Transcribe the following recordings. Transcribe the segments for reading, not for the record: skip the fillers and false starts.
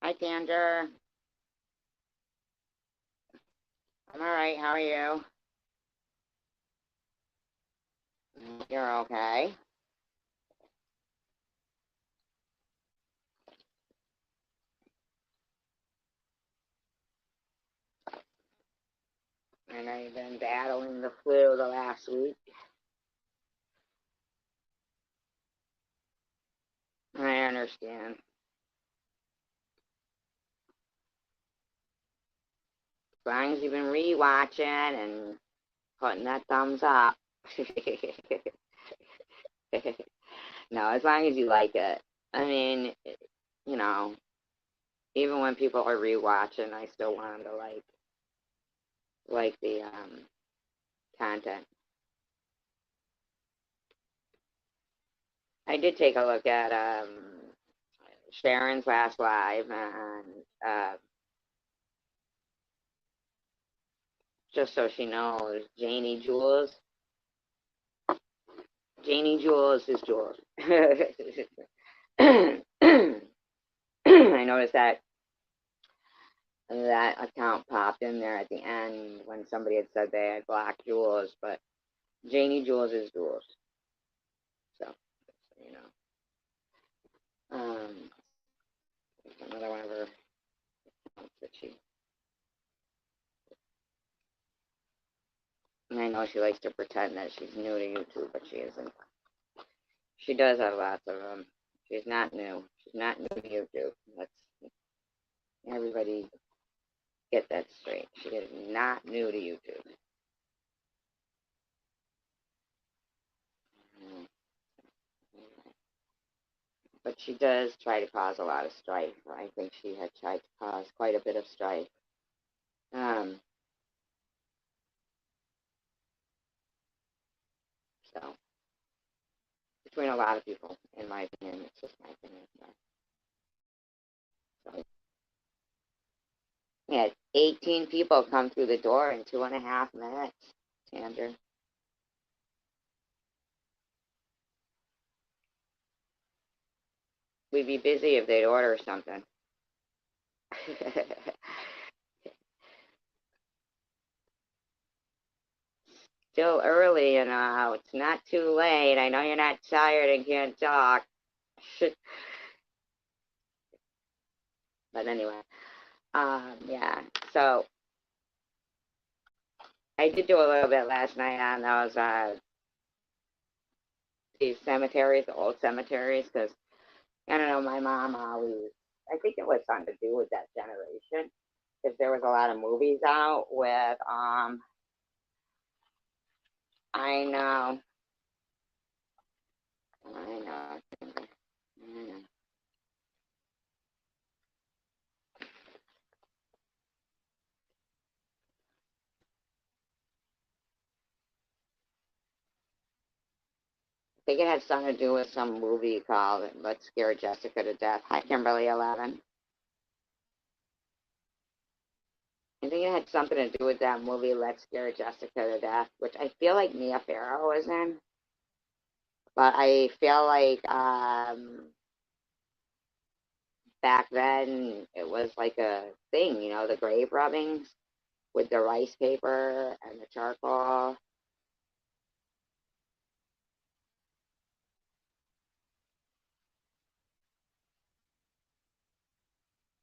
Hi, Tander. I'm all right. How are you? You're okay. I know you've been battling the flu the last week. I understand. As long as you've been rewatching and putting that thumbs up. No, as long as you like it. I mean, you know, even when people are rewatching, I still want them to like the content. I did take a look at Sharon's last live, and just so she knows, Janie Jules is Jules. I noticed that account popped in there at the end when somebody had said they had blocked Jules, but Janie Jules is Jules. So, you know, another one of her accounts that she. And I know she likes to pretend that she's new to YouTube, but she isn't. She does have lots of them. She's not new. She's not new to YouTube. Let's everybody get that straight. She is not new to YouTube. But she does try to cause a lot of strife. I think she had tried to cause quite a bit of strife. Um, so between a lot of people, in my opinion, it's just my opinion. So we had 18 people come through the door in 2.5 minutes. Sandra, we'd be busy if they'd order something. Still early, it's not too late. I know you're not tired and can't talk. But anyway, yeah. So I did do a little bit last night on those these cemeteries, the old cemeteries, because I don't know, my mom always. I think it was something to do with that generation, because there was a lot of movies out with. I know, I know, I know. I think it had something to do with some movie called "Let's Scare Jessica to Death." Hi, Kimberly 11. I think it had something to do with that movie "Let's Scare Jessica to Death," which I feel like Mia Farrow was in. But I feel like back then it was like a thing, the grave rubbings with the rice paper and the charcoal.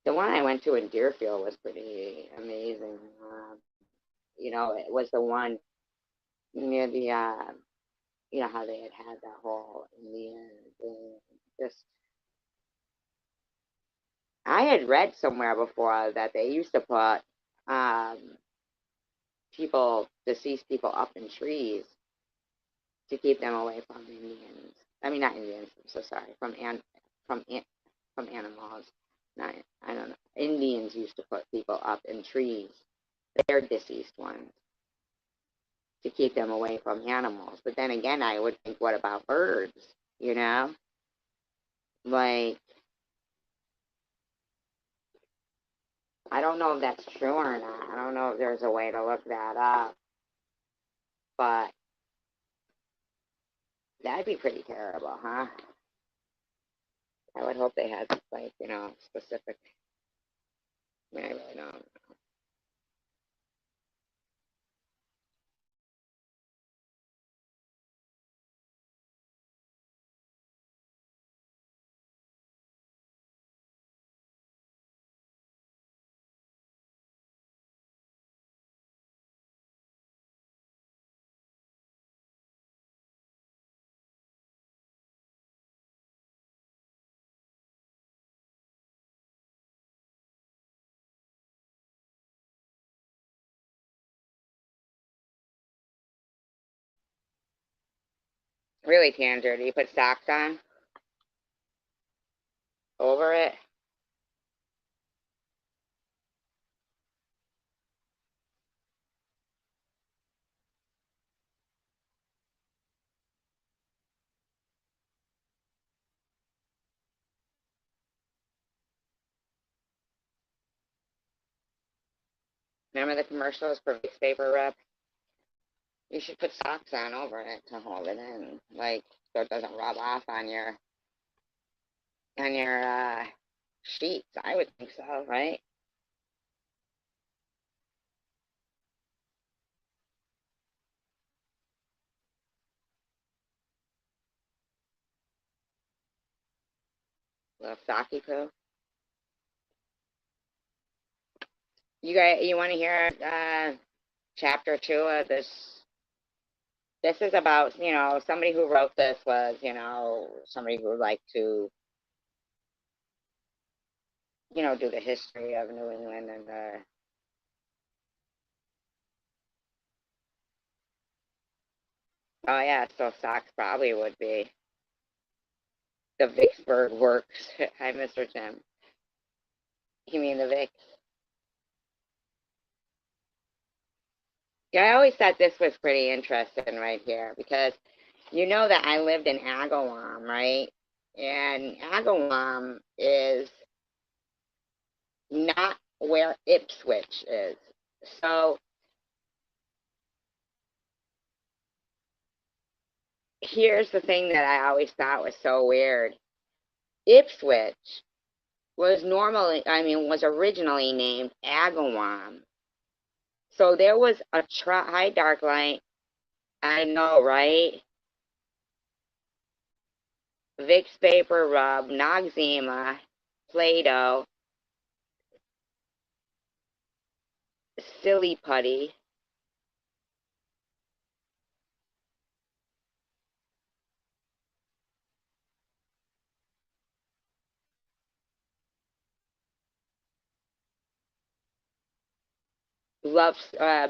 The one I went to in Deerfield was pretty amazing. It was the one near the, how they had that whole Indian thing. Just, I had read somewhere before that they used to put um, deceased people up in trees to keep them away from Indians. I mean, not Indians. I'm so sorry. From from animals. Not, I don't know. Indians used to put people up in trees, their deceased ones, to keep them away from animals. But then again, I would think, what about birds? You know, like I don't know if that's true or not. I don't know if there's a way to look that up, but that'd be pretty terrible, huh? I would hope they had like specific. I mean, I really don't. Really, Tanger, do you put socks on over it? Remember the commercials for Vicks Vapor Rub? You should put socks on over it to hold it in, like so it doesn't rub off on your sheets. I would think so, right? Little socky poo. You want to hear chapter 2 of this? This is about, somebody who wrote this was, somebody who would like to, do the history of New England and oh yeah, so socks probably would be the Vicksburg works. Hi, Mr. Tim. You mean the Vicks? Yeah, I always thought this was pretty interesting right here because you know that I lived in Agawam, right? And Agawam is not where Ipswich is. So here's the thing that I always thought was so weird. Ipswich was originally named Agawam. So there was a hi Dark Light. I know, right? Vicks Vapor Rub, Noxzema, Play-Doh, Silly Putty, Love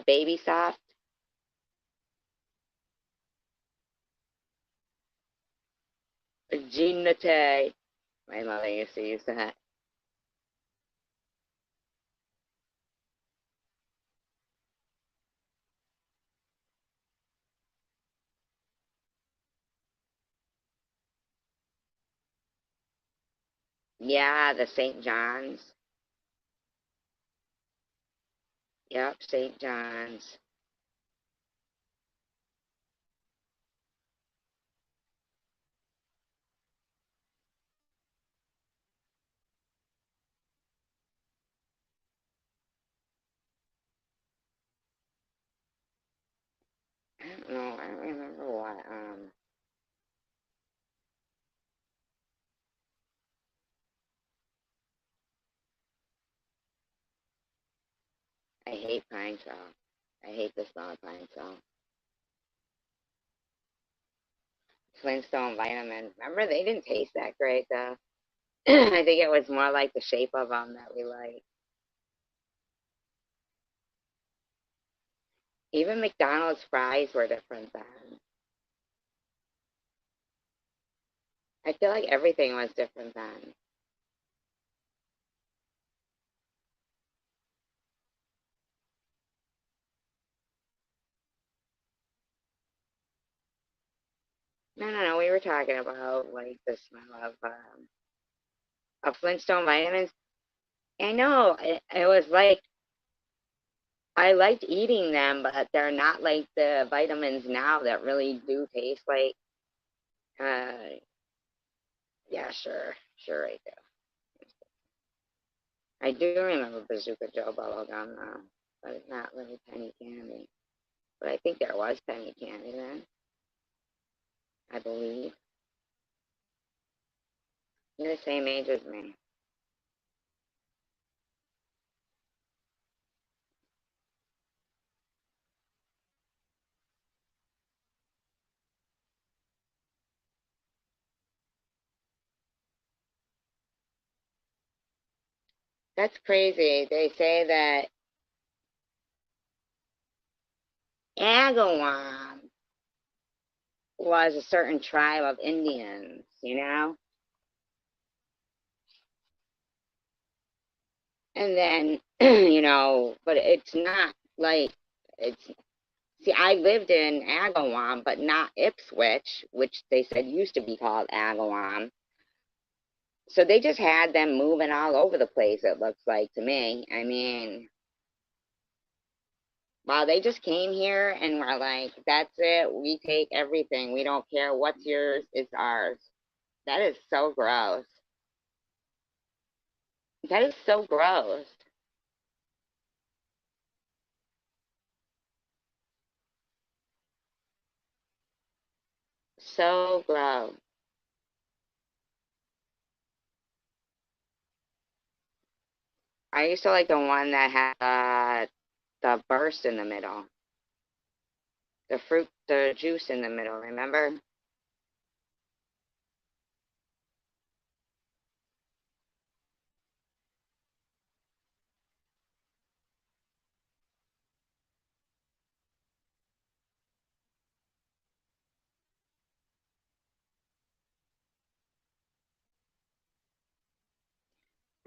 Baby Soft, Ginate. My mother used to use that. Yeah, the St. John's. Yep, St. John's. I don't know. I don't remember what. I hate pine sol. I hate the smell of pine sol. Flintstone vitamins. Remember, they didn't taste that great though. I think it was more like the shape of them that we like. Even McDonald's fries were different then. I feel like everything was different then. No, no, no. We were talking about like the smell of Flintstone vitamins. I know it was like I liked eating them, but they're not like the vitamins now that really do taste like. Uh, yeah, sure, sure, right there. I do remember Bazooka Joe bubblegum though, but it's not really penny candy. But I think there was penny candy then, I believe. You're the same age as me. That's crazy. They say that Agawam was a certain tribe of Indians, you know? And then, but it's not like it's. See, I lived in Agawam, but not Ipswich, which they said used to be called Agawam. So they just had them moving all over the place, it looks like to me. I mean, wow, they just came here and were like, that's it, we take everything. We don't care what's yours, it's ours. That is so gross. That is so gross. So gross. I used to like the one that had the burst in the middle. The fruit, the juice in the middle, remember?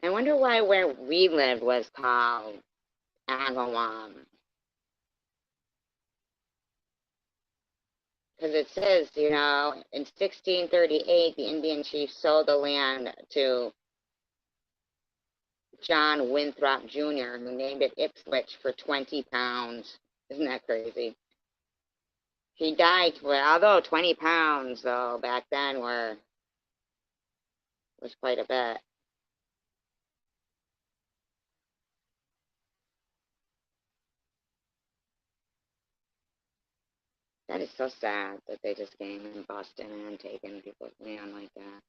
I wonder why where we lived was called Agawam. Because it says, in 1638, the Indian chief sold the land to John Winthrop Jr., who named it Ipswich for 20 pounds. Isn't that crazy? He died for, although 20 pounds, though, back then was quite a bit. That is so sad that they just came and busted in and taken people's land like that.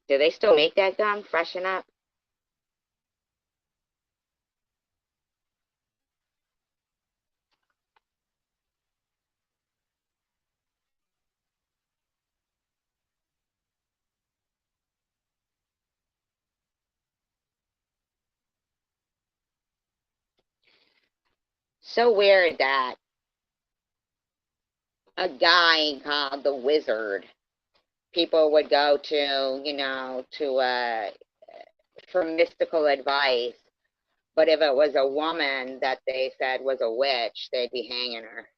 Do they still make that gum? Freshen up? So weird that a guy called the Wizard, people would go to, for mystical advice. But if it was a woman that they said was a witch, they'd be hanging her.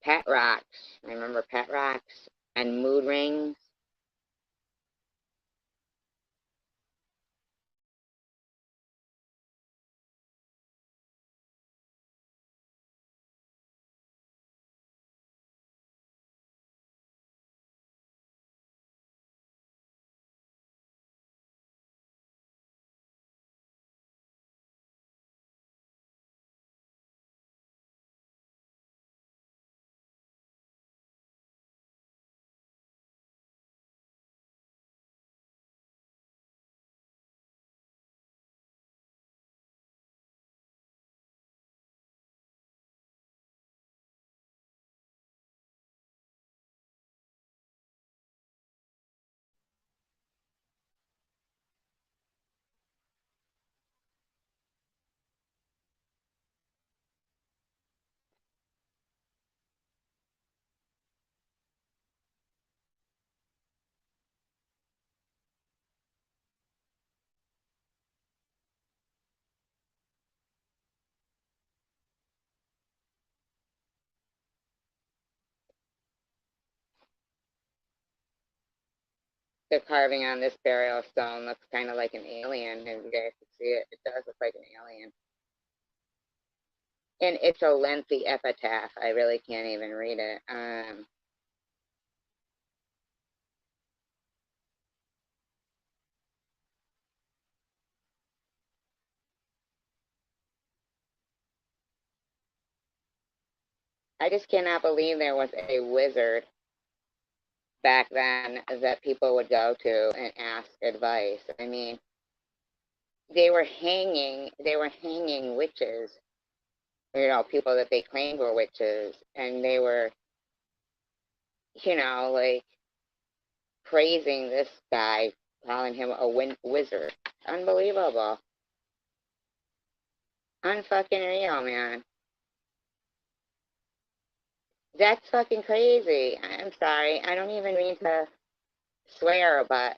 Pet rocks. I remember pet rocks and mood rings. the carving on this burial stone looks kind of like an alien, and you guys can see it. It does look like an alien. And it's a lengthy epitaph. I really can't even read it. I just cannot believe there was a wizard back then that people would go to and ask advice. I mean, they were hanging witches, people that they claimed were witches, and they were, like praising this guy, calling him a wizard. Unbelievable. Unfucking real, man. That's fucking crazy. I'm sorry. I don't even mean to swear, but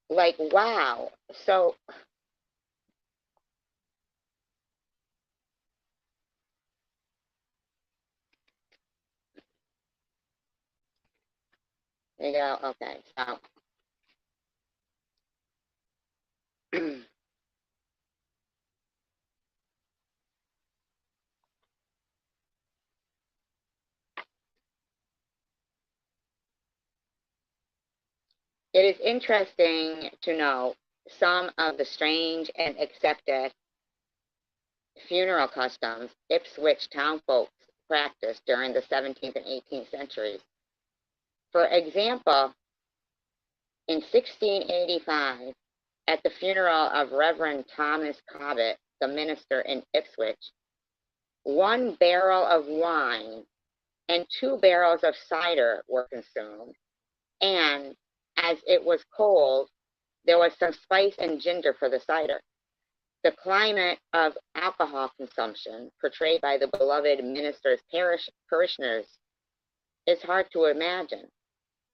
like, wow. So, there you go. Okay. So, it is interesting to know some of the strange and accepted funeral customs Ipswich townfolk practiced during the 17th and 18th centuries. For example, in 1685, at the funeral of Reverend Thomas Cobbett, the minister in Ipswich, 1 barrel of wine and 2 barrels of cider were consumed, and as it was cold, there was some spice and ginger for the cider. The climate of alcohol consumption portrayed by the beloved minister's parishioners is hard to imagine,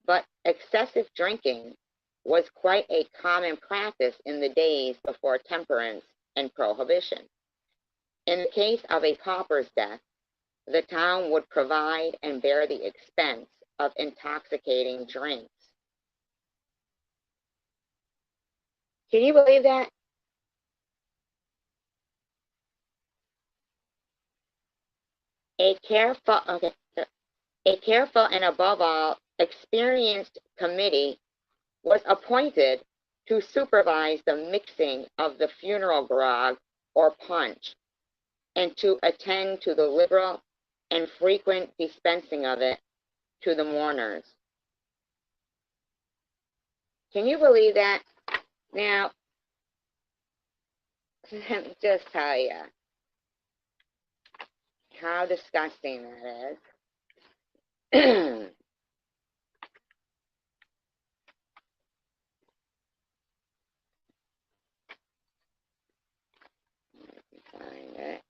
but excessive drinking was quite a common practice in the days before temperance and prohibition. In the case of a pauper's death, the town would provide and bear the expense of intoxicating drinks. Can you believe that? A careful and above all experienced committee was appointed to supervise the mixing of the funeral grog or punch, and to attend to the liberal and frequent dispensing of it to the mourners. Can you believe that? Now, let me just tell you how disgusting that is. Find it.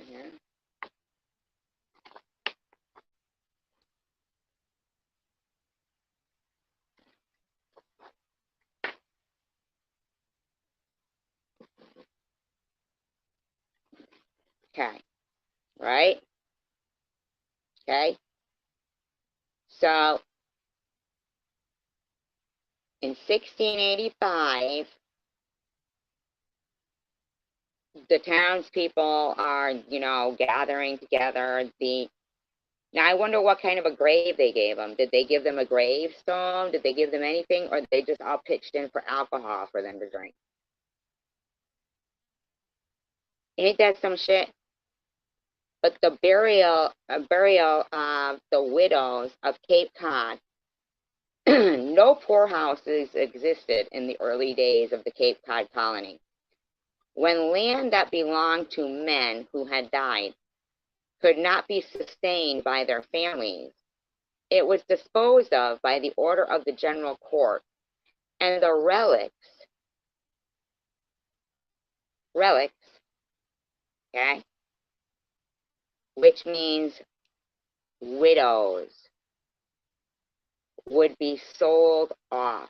Here. Okay, right? Okay, so in 1685, the townspeople are, gathering together. Now I wonder what kind of a grave they gave them. Did they give them a gravestone? Did they give them anything, or they just all pitched in for alcohol for them to drink? Ain't that some shit? But the burial of the widows of Cape Cod, no poorhouses existed in the early days of the Cape Cod colony. When land that belonged to men who had died could not be sustained by their families, it was disposed of by the order of the general court, and the relics, okay, which means widows, would be sold off.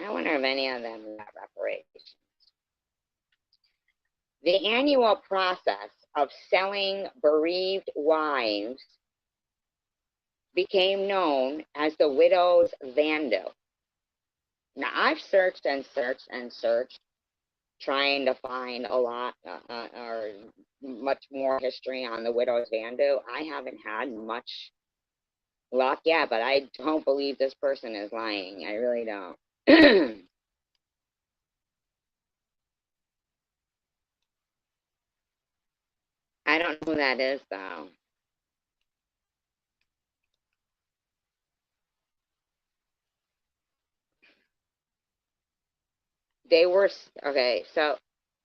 I wonder if any of them got reparations. The annual process of selling bereaved wives became known as the widow's vandal. Now, I've searched and searched and searched, trying to find a lot or much more history on the widow's vandal. I haven't had much luck yet, but I don't believe this person is lying. I really don't. I don't know who that is, though. They were, okay, so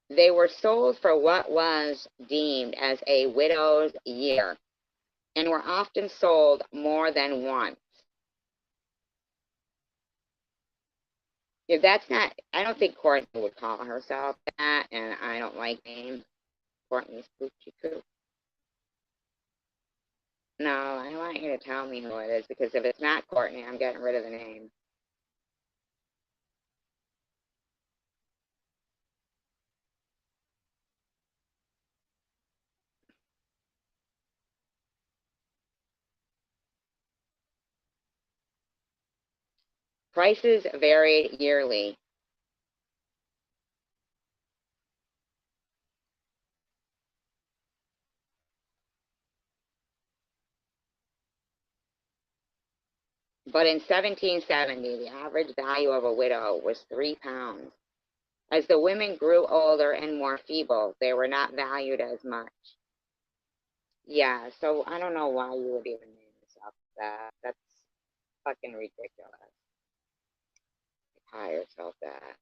they were sold for what was deemed as a widow's year and were often sold more than once. If that's not, I don't think Courtney would call herself that, and I don't like names. Courtney Spooky Coop. No, I want you to tell me who it is, because if it's not Courtney, I'm getting rid of the name. Prices varied yearly. But in 1770, the average value of a widow was £3. As the women grew older and more feeble, they were not valued as much. Yeah, so I don't know why you would even name yourself that. That's fucking ridiculous. Call yourself that.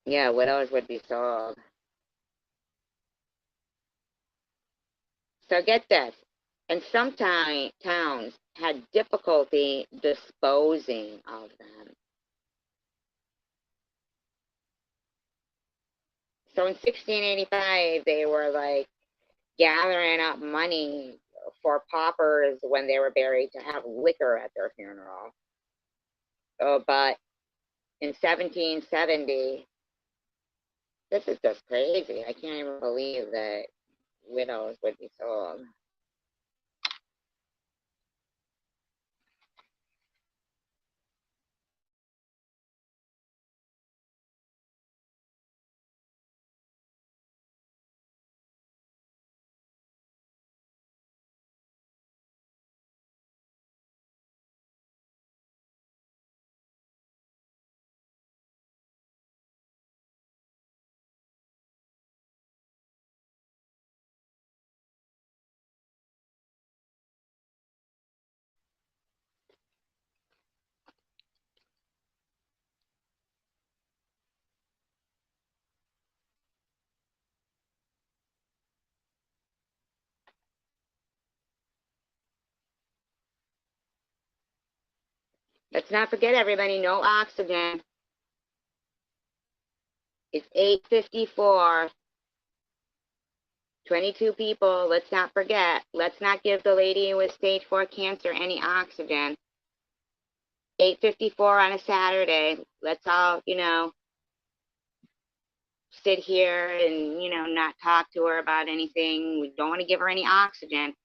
Yeah, widows would be sold. So get this. And some towns had difficulty disposing of them. So in 1685, they were like gathering up money for paupers when they were buried to have liquor at their funeral. But in 1770, this is just crazy. I can't even believe that widows would be sold. Let's not forget, everybody, no oxygen. It's 8:54. 22 people. Let's not forget. Let's not give the lady with stage 4 cancer any oxygen. 8:54 on a Saturday. Let's all, sit here and, not talk to her about anything. We don't want to give her any oxygen.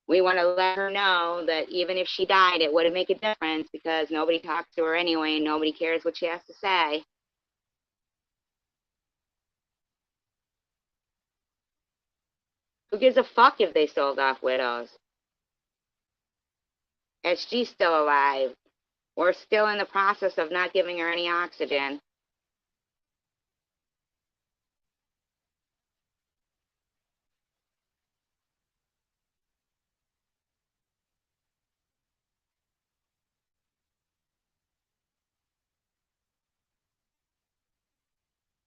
We want to let her know that even if she died, it wouldn't make a difference because nobody talks to her anyway and nobody cares what she has to say. Who gives a fuck if they sold off widows? And she's still alive. We're still in the process of not giving her any oxygen.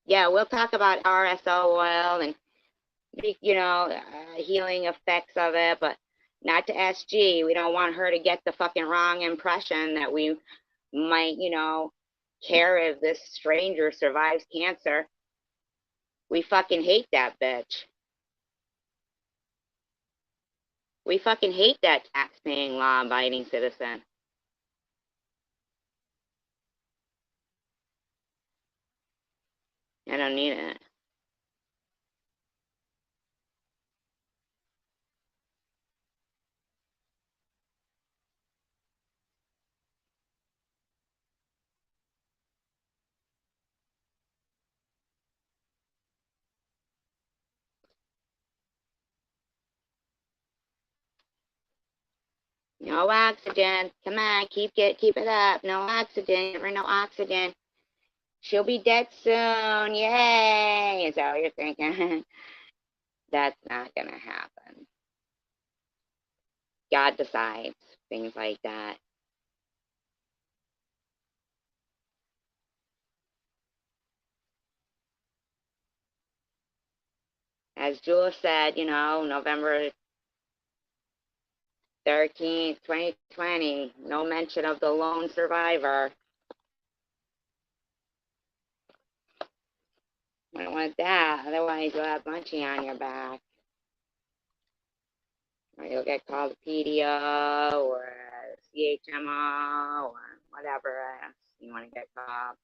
Yeah, we'll talk about RSO oil and, healing effects of it, but not to SG. We don't want her to get the fucking wrong impression that we might, care if this stranger survives cancer. We fucking hate that bitch. We fucking hate that tax-paying, law-abiding citizen. I don't need it. No oxygen. Come on, keep it up. No oxygen. Never no oxygen. She'll be dead soon. Yay! Is that what you're thinking? That's not gonna happen. God decides things like that. As Jules said, November 13th, 2020, no mention of the lone survivor. I don't want that. Otherwise, you'll have Munchie on your back. Or you'll get called a PDO or a CHMO or whatever else you want to get called.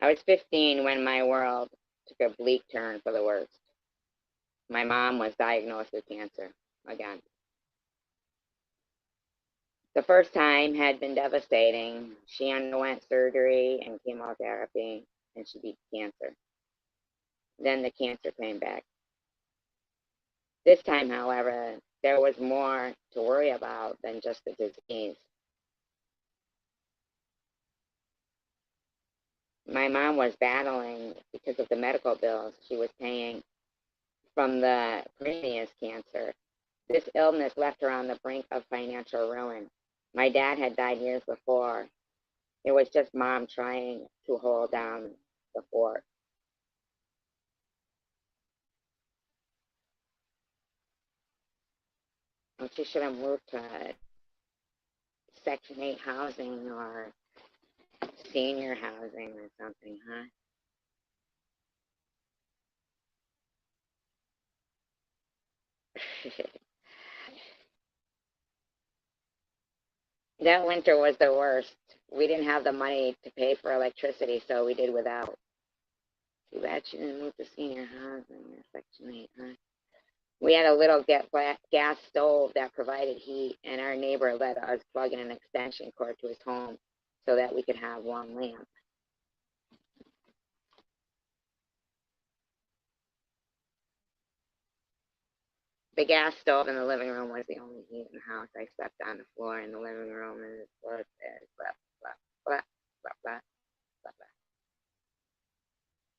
I was 15 when my world took a bleak turn for the worst. My mom was diagnosed with cancer again. The first time had been devastating. She underwent surgery and chemotherapy, and she beat cancer. Then the cancer came back. This time, however, there was more to worry about than just the disease. My mom was battling because of the medical bills she was paying from the previous cancer. This illness left her on the brink of financial ruin. My dad had died years before. It was just mom trying to hold down the fort. And she should have moved to Section 8 housing or senior housing or something, huh? That winter was the worst. We didn't have the money to pay for electricity, so we did without. Too bad she didn't move to senior housing, Section 8, huh? We had a little gas stove that provided heat, and our neighbor let us plug in an extension cord to his home so that we could have one lamp. The gas stove in the living room was the only heat in the house. I slept on the floor in the living room, and the floor said blah blah blah blah blah.